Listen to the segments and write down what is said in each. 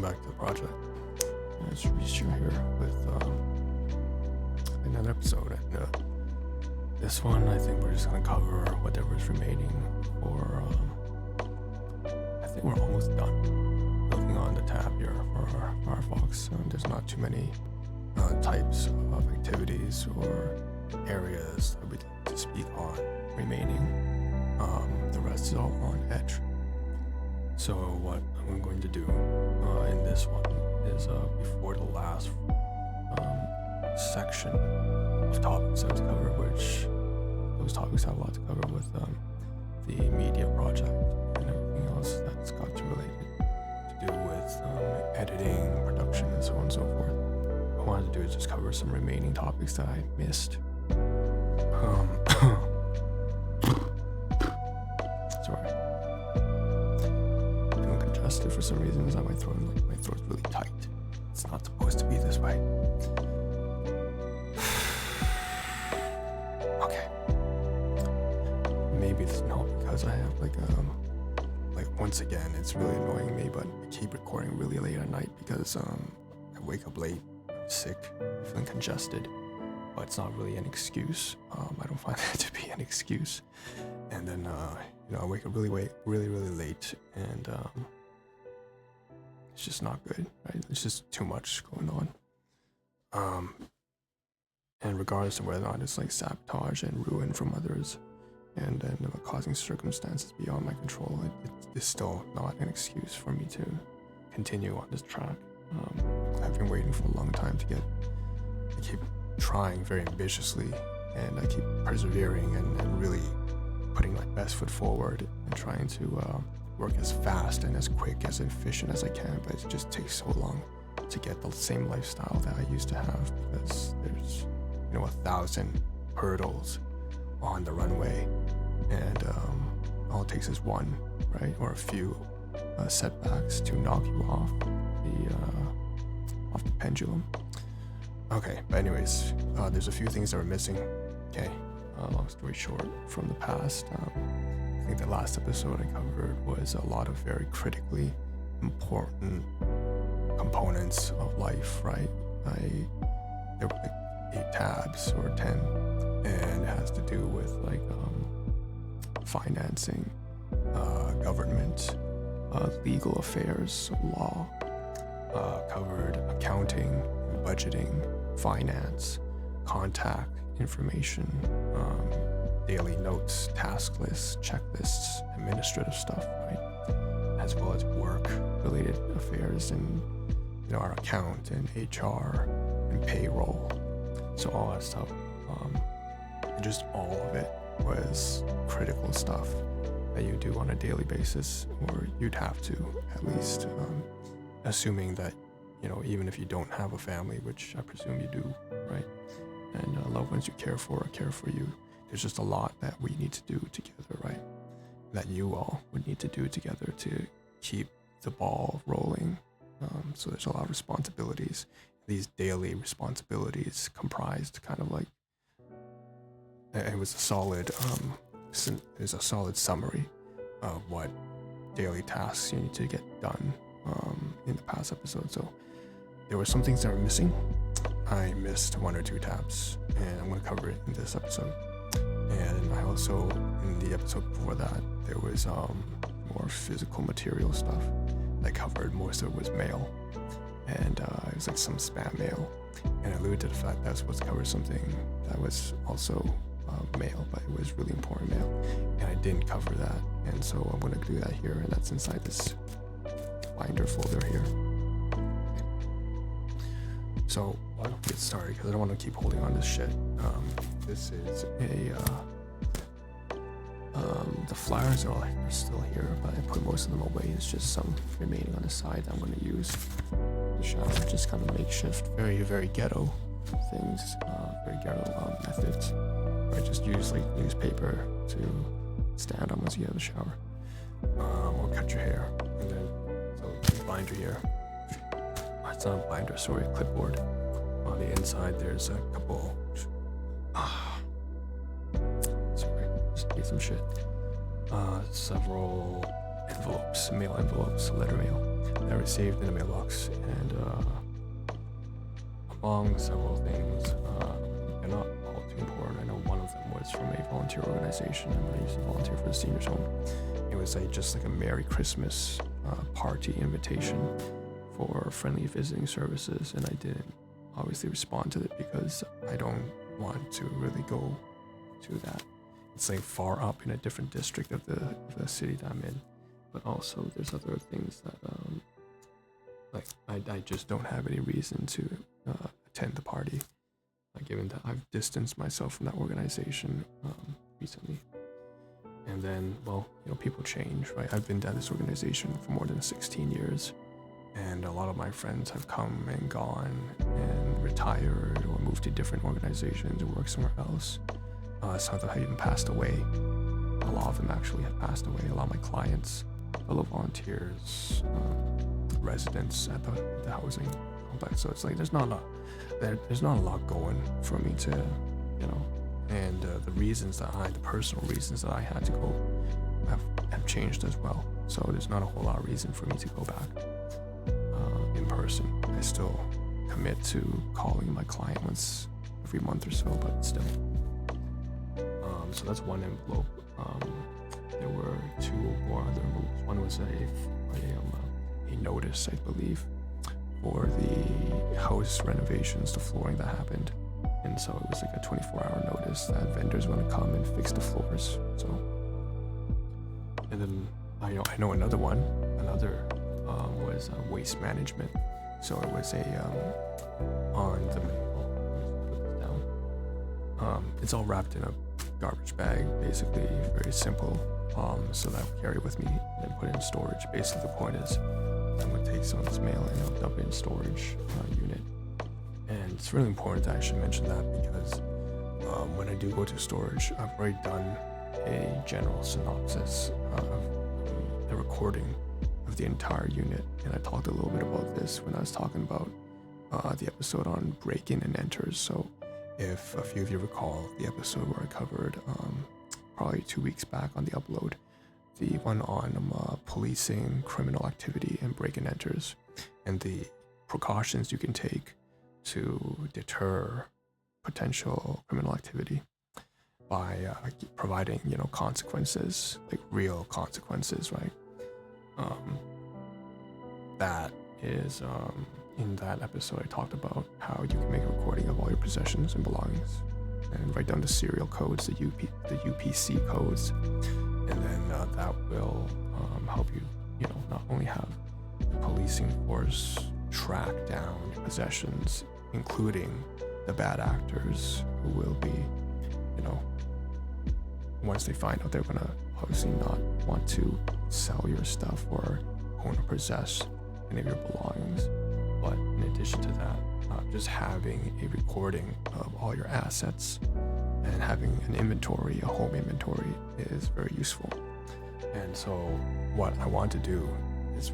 welcome back to the project. It's Shippuuden here with another episode, and this one I think we're just gonna cover whatever's remaining for. I think we're almost done. Looking on the tab here for our Firefox, there's not too many types of activities or areas that we'd like to speak on remaining. The rest is all on Edge. So what I'm going to do in this one is before the last section of topics I was covered, which those topics have a lot to cover with the media project and everything else that's got to do with editing, production, and so on and so forth. What I wanted to do is just cover some remaining topics that I missed. Sorry. Feeling congested for some reason. Is that my throat? My throat's really tight. It's not supposed to be this way. Okay. Maybe it's not because I have like once again, it's really annoying me, but I keep recording really late at night because I wake up late, I'm sick, feeling congested. But it's not really an excuse. I don't find that to be an excuse. And then I wake up really late, and it's just not good, right? It's just too much going on. And regardless of whether or not it's like sabotage and ruin from others, and then causing circumstances beyond my control, it's still not an excuse for me to continue on this track. I've been waiting for a long time to get. I keep trying very ambitiously, and I keep persevering and really putting my best foot forward and trying to work as fast and as quick, as efficient as I can, but it just takes so long to get the same lifestyle that I used to have because there's 1,000 hurdles on the runway, and all it takes is one, right, or a few setbacks to knock you off the pendulum. Okay, but anyways, there's a few things that are missing. Okay, long story short, from the past, I think the last episode I covered was a lot of very critically important components of life, right? There were like 8 tabs or 10, and it has to do with like financing, government, legal affairs, law, covered accounting, budgeting, finance, contact information, daily notes, task lists, checklists, administrative stuff, right? As well as work-related affairs and our account and HR and payroll. So all that stuff, and just all of it was critical stuff that you do on a daily basis, or you'd have to at least, assuming that even if you don't have a family, which I presume you do, right? And loved ones you care for you. There's just a lot that we need to do together, right? That you all would need to do together to keep the ball rolling. So there's a lot of responsibilities. These daily responsibilities comprised kind of like, it was a solid summary of what daily tasks you need to get done in the past episode. So there were some things that were missing. I missed 1 or 2 tabs, and I'm going to cover it in this episode. And I also, in the episode before that, there was more physical material stuff that covered. Most of it was mail, and it was like some spam mail. And I alluded to the fact that I was supposed to cover something that was also mail, but it was really important mail, and I didn't cover that. And so I'm going to do that here, and that's inside this binder folder here. So why don't we get started, because I don't want to keep holding on to this shit. This is the flyers are still here, but I put most of them away. It's just some remaining on the side that I'm going to use. Just kind of makeshift, very, very ghetto things, very ghetto methods. I just use like newspaper to stand on once you get out of the shower. Or cut your hair, and then so binder here. It's not a binder, sorry, a clipboard. On the inside, there's a couple. Sorry, just need some shit. Several envelopes, mail envelopes, letter mail. that I received in the mailbox, and among several things, they're not all too important. I know one of them was from a volunteer organization, and I used to volunteer for the seniors home. It was just like a Merry Christmas party invitation for friendly visiting services, and I didn't obviously respond to it because I don't want to really go to that. It's like far up in a different district of the city that I'm in, but also there's other things that I just don't have any reason to attend the party, given that I've distanced myself from that organization recently. And then, well, people change, right? I've been at this organization for more than 16 years, and a lot of my friends have come and gone and retired or moved to different organizations or work somewhere else. Some of them have even passed away. A lot of them actually have passed away. A lot of my clients, fellow volunteers, residents at the housing complex. So it's like there's not a lot going for me to, and the personal reasons that I had to go have changed as well. So there's not a whole lot of reason for me to go back in person. I still commit to calling my client once every month or so, but still. So that's one envelope. There were two more other envelopes. One was a notice, I believe, for the house renovations, the flooring that happened. And so it was like a 24-hour notice that vendors want to come and fix the floors. So, and then I know another one. Another was waste management. So it was on the down. It's all wrapped in a garbage bag, basically, very simple. So that I'll carry with me and put it in storage. Basically, the point is I'm going to take some of this mail and I'll dump it in storage unit. And it's really important that I should mention that because when I do go to storage, I've already done a general synopsis of a recording of the entire unit. And I talked a little bit about this when I was talking about the episode on break-in and enters. So if a few of you recall the episode where I covered probably 2 weeks back on the upload, the one on policing criminal activity and break-in enters and the precautions you can take to deter potential criminal activity by providing consequences, like real consequences, right? That is in that episode I talked about how you can make a recording of all your possessions and belongings and write down the serial codes, the UPC codes, and then that will help you not only have the policing force track down your possessions, including the bad actors who will be, once they find out, they're gonna obviously not want to sell your stuff or own or possess any of your belongings. But in addition to that, just having a recording of all your assets and having an inventory, a home inventory, is very useful. And so what I want to do is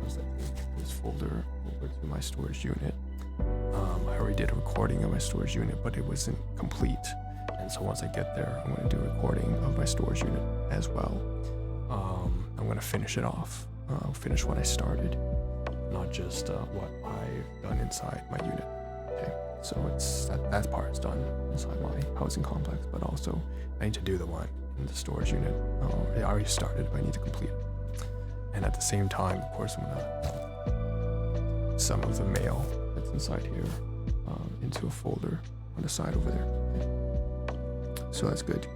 this folder over to my storage unit. I already did a recording of my storage unit, but it wasn't complete. And so once I get there, I'm going to do a recording of my storage unit as well. I'm going to finish it off, finish what I started, not just what I've done inside my unit. Okay, so it's that part is done inside my housing complex, but also I need to do the one in the storage unit. I already started, but I need to complete it. And at the same time, of course, I'm gonna some of the mail that's inside here into a folder on the side over there. Okay. So that's good.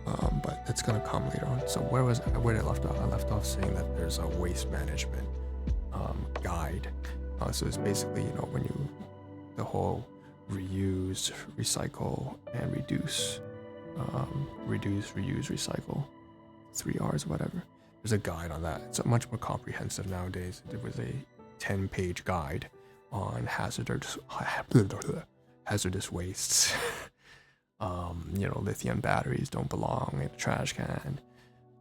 But that's gonna come later on. So where did I left off? I left off saying that there's a waste management guide. So it's basically, when the whole reuse, recycle, and reduce, reuse, recycle, 3 R's, whatever. There's a guide on that. It's much more comprehensive nowadays. There was a 10-page guide on hazardous wastes. Lithium batteries don't belong in a trash can.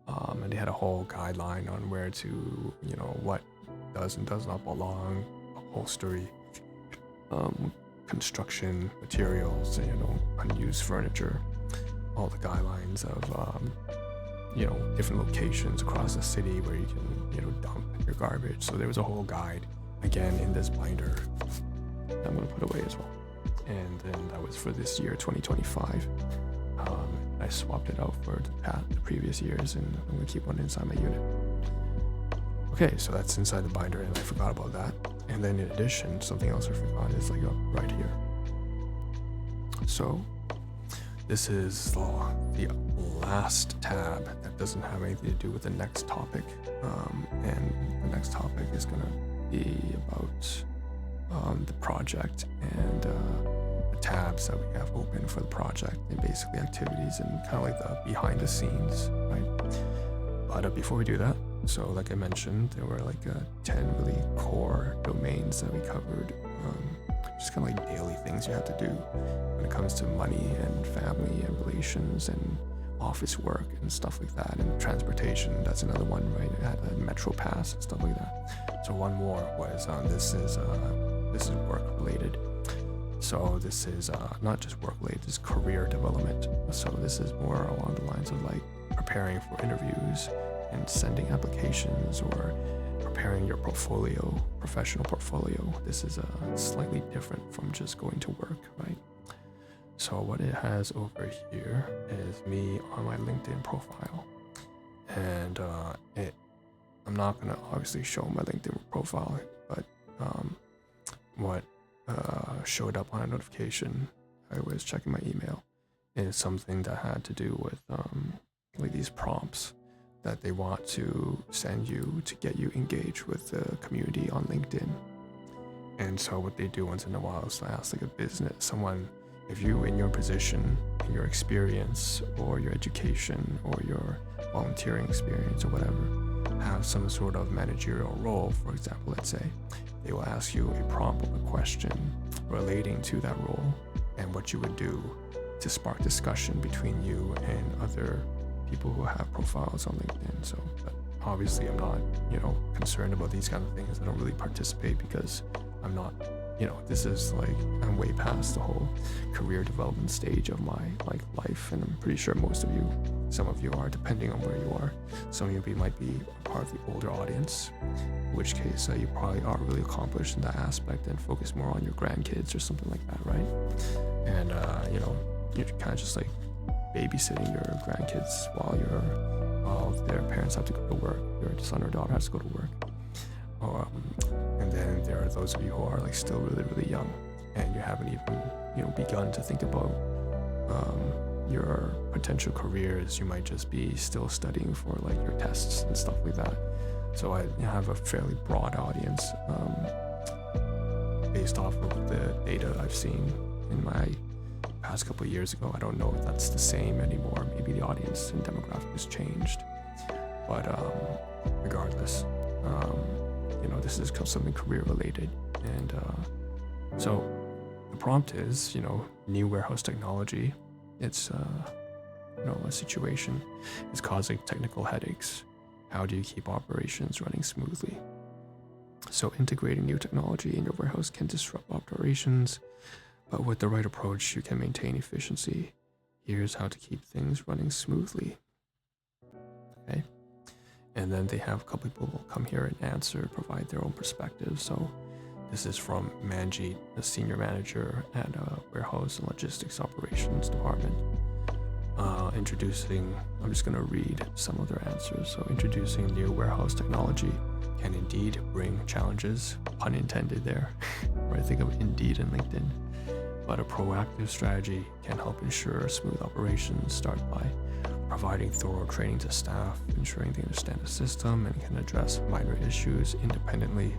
And they had a whole guideline on where to, what does and does not belong, upholstery, construction materials, unused furniture, all the guidelines of, different locations across the city where you can, dump your garbage. So there was a whole guide again in this binder I'm going to put away as well. And then that was for this year, 2025. I swapped it out for the previous years, and I'm going to keep one inside my unit. Okay, so that's inside the binder, and I forgot about that. And then in addition, something else I forgot is like up right here. So this is the last tab that doesn't have anything to do with the next topic. And the next topic is going to be about the project and the tabs that we have open for the project, and basically activities and kind of like the behind the scenes, right? But before we do that, so like I mentioned, there were like 10 really core domains that we covered. Just kind of like daily things you have to do when it comes to money and family and relations and office work and stuff like that, and transportation. That's another one, right? It had a metro pass and stuff like that. So one more was this is work related. So this is not just work related, this is career development. So this is more along the lines of like preparing for interviews and sending applications, or preparing your portfolio, professional portfolio. This is slightly different from just going to work, right? So what it has over here is me on my LinkedIn profile, and I'm not gonna obviously show my LinkedIn profile, but what showed up on a notification, I was checking my email, is something that had to do with like these prompts that they want to send you to get you engaged with the community on LinkedIn. And so what they do once in a while is they ask like a business, someone, if you in your position, in your experience or your education or your volunteering experience or whatever, have some sort of managerial role, for example, let's say, they will ask you a prompt of a question relating to that role and what you would do to spark discussion between you and other people who have profiles on LinkedIn. So but obviously I'm not, concerned about these kind of things. I don't really participate because I'm not, this is like, I'm way past the whole career development stage of my life, and I'm pretty sure most of you, some of you are, depending on where you are. Some of you might be part of the older audience, in which case you probably are really accomplished in that aspect and focus more on your grandkids or something like that, right? And you're kind of just like babysitting your grandkids while their parents have to go to work, your son or daughter has to go to work. And then there are those of you who are like still really, really young, and you haven't even begun to think about your potential careers. You might just be still studying for like your tests and stuff like that. So I have a fairly broad audience based off of the data I've seen in my past couple of years ago. I don't know if that's the same anymore. Maybe the audience and demographic has changed, but regardless, this is something career related. And so the prompt is, new warehouse technology. It's a situation is causing technical headaches. How do you keep operations running smoothly? So integrating new technology in your warehouse can disrupt operations, but with the right approach, you can maintain efficiency. Here's how to keep things running smoothly. Okay. And then they have a couple people come here and answer, provide their own perspective. So this is from Manjeet, the senior manager at Warehouse and Logistics Operations Department. I'm just going to read some of their answers. So introducing new warehouse technology can indeed bring challenges, pun intended there, where I think of Indeed and LinkedIn. But a proactive strategy can help ensure smooth operations. Start by providing thorough training to staff, ensuring they understand the system and can address minor issues independently.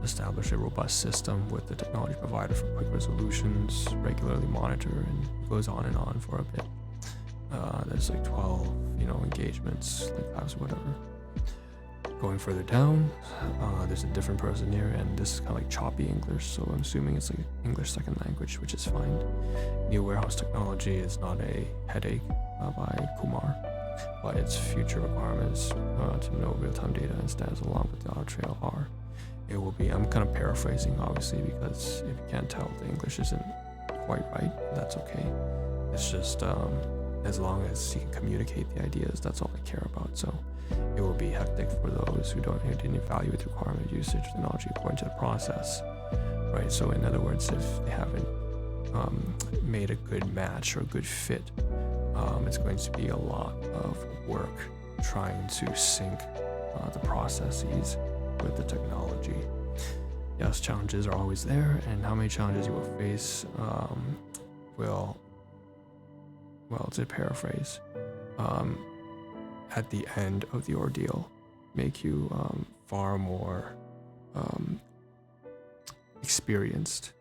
Establish a robust system with the technology provider for quick resolutions. Regularly monitor, and it goes on and on for a bit. There's like 12, engagements, like that, whatever. Going further down, there's a different person here, and this is kind of like choppy English, so I'm assuming it's like English second language, which is fine. New warehouse technology is not a headache by Kumar, but its future requirements to know real-time data and status along with the audit trail are. It will be, I'm kind of paraphrasing obviously, because if you can't tell, the English isn't quite right, that's okay. It's just as long as you can communicate the ideas, that's all I care about. So it will be hectic for those who didn't evaluate the requirement usage technology according to the process, right? So in other words, if they haven't made a good match or a good fit, it's going to be a lot of work trying to sync the processes with the technology. Yes, challenges are always there, and how many challenges you will face will, to paraphrase, at the end of the ordeal, make you far more experienced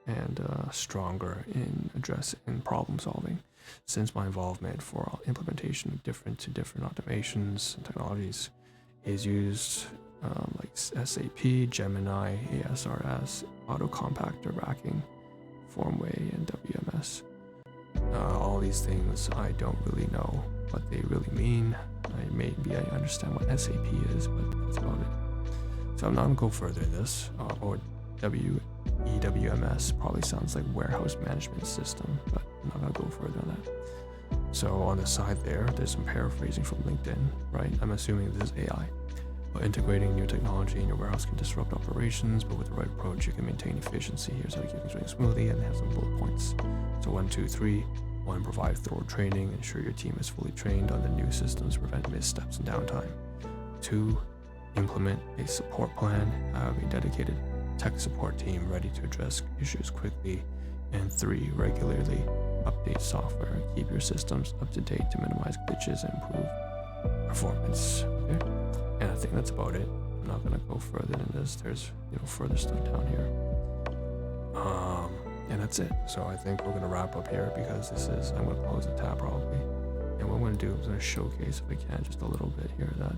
and stronger in addressing problem solving. Since my involvement for implementation of different automations and technologies is used like SAP, Gemini, ASRS, auto compactor racking, Formway, and WMS. All these things I don't really know what they really mean. Maybe I understand what SAP is, but that's about it. So I'm not gonna go further in this. Or EWMS probably sounds like warehouse management system, but I'm not gonna go further on that. So on the side there's some paraphrasing from LinkedIn, right? I'm assuming this is AI. But integrating new technology in your warehouse can disrupt operations, but with the right approach, you can maintain efficiency. Here's how to keep things running smoothly, and they have some bullet points. So 1, 2, 3. 1, provide thorough training. Ensure your team is fully trained on the new systems, prevent missteps and downtime. 2, implement a support plan. Have a dedicated tech support team ready to address issues quickly. And 3, regularly update software. Keep your systems up to date to minimize glitches and improve performance. Okay? And I think that's about it. I'm not gonna go further than this. There's further stuff down here. And that's it. So I think we're gonna wrap up here because I'm gonna close the tab probably. And what I'm gonna do is I'm gonna showcase, if I can, just a little bit here that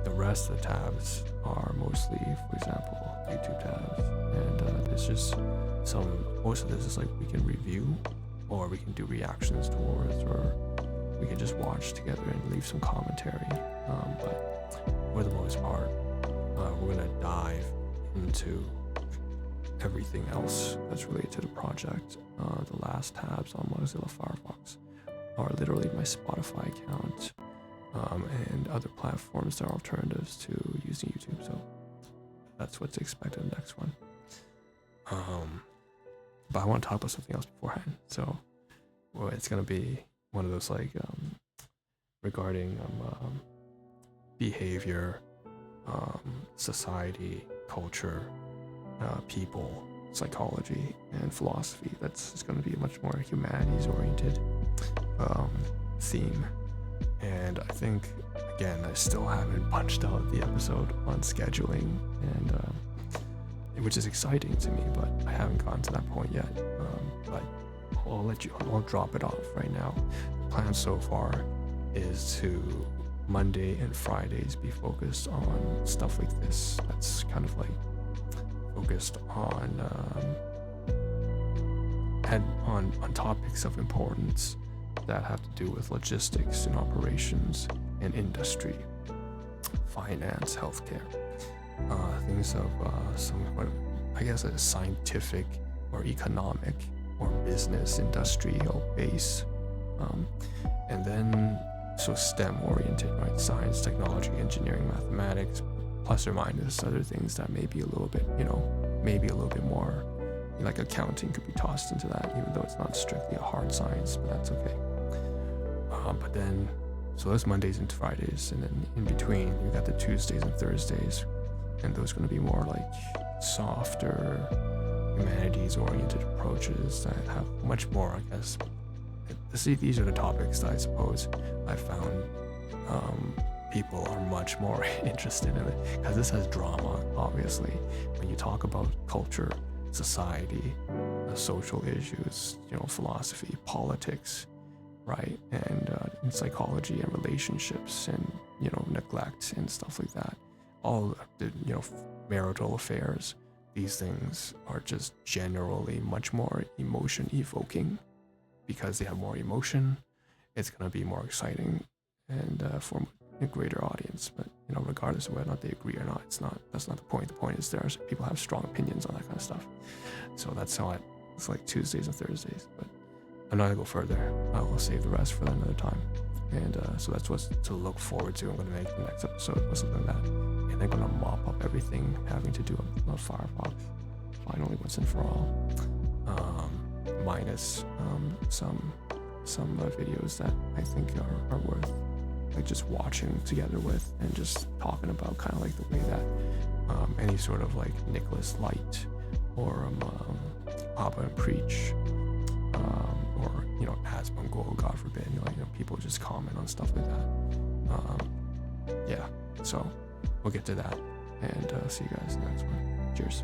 the rest of the tabs are mostly, for example, YouTube tabs. And it's just most of this is like we can review, or we can do reactions towards, or we can just watch together and leave some commentary. But for the most part, we're gonna dive into everything else that's related to the project. The last tabs on Mozilla Firefox are literally my Spotify account and other platforms that are alternatives to using YouTube. So that's what to expect in the next one. But I want to talk about something else beforehand. So it's gonna be one of those like regarding behavior, society, culture, people, psychology, and philosophy. It's going to be a much more humanities-oriented theme. And I think, again, I still haven't punched out the episode on scheduling, and which is exciting to me, but I haven't gotten to that point yet. But I'll drop it off right now. The plan so far is to Monday and Fridays be focused on stuff like this. That's kind of like focused on topics of importance that have to do with logistics and operations and industry, finance, healthcare, things of somewhat, I guess, a scientific or economic or business industrial base, and then so STEM oriented, right? Science, technology, engineering, mathematics, plus or minus other things that may be a little bit, maybe a little bit more, like accounting could be tossed into that, even though it's not strictly a hard science, but that's okay. But then, so that's Mondays and Fridays, and then in between, we got the Tuesdays and Thursdays, and those are going to be more like softer, humanities-oriented approaches that have much more, I guess. These are the topics that I suppose I found people are much more interested in it, because this has drama, obviously. When you talk about culture, society, social issues, philosophy, politics, right, and psychology and relationships and neglect and stuff like that, all the marital affairs, these things are just generally much more emotion evoking, because they have more emotion. It's going to be more exciting and for a greater audience. But regardless of whether or not they agree or not, that's not the point. The point is people have strong opinions on that kind of stuff. So that's how it's like Tuesdays and Thursdays. But I'm not gonna go further. I will save the rest for another time. And so that's what's to look forward to. I'm gonna make the next episode or something like that, and I'm gonna mop up everything having to do with Firefox. Finally, once and for all. Minus some videos that I think are worth like just watching together with and just talking about, kind of like the way that any sort of like Nicholas Light or Abba and Preach or As Mongol, God forbid, people just comment on stuff like that. Yeah, so we'll get to that, and see you guys in the next one. Cheers.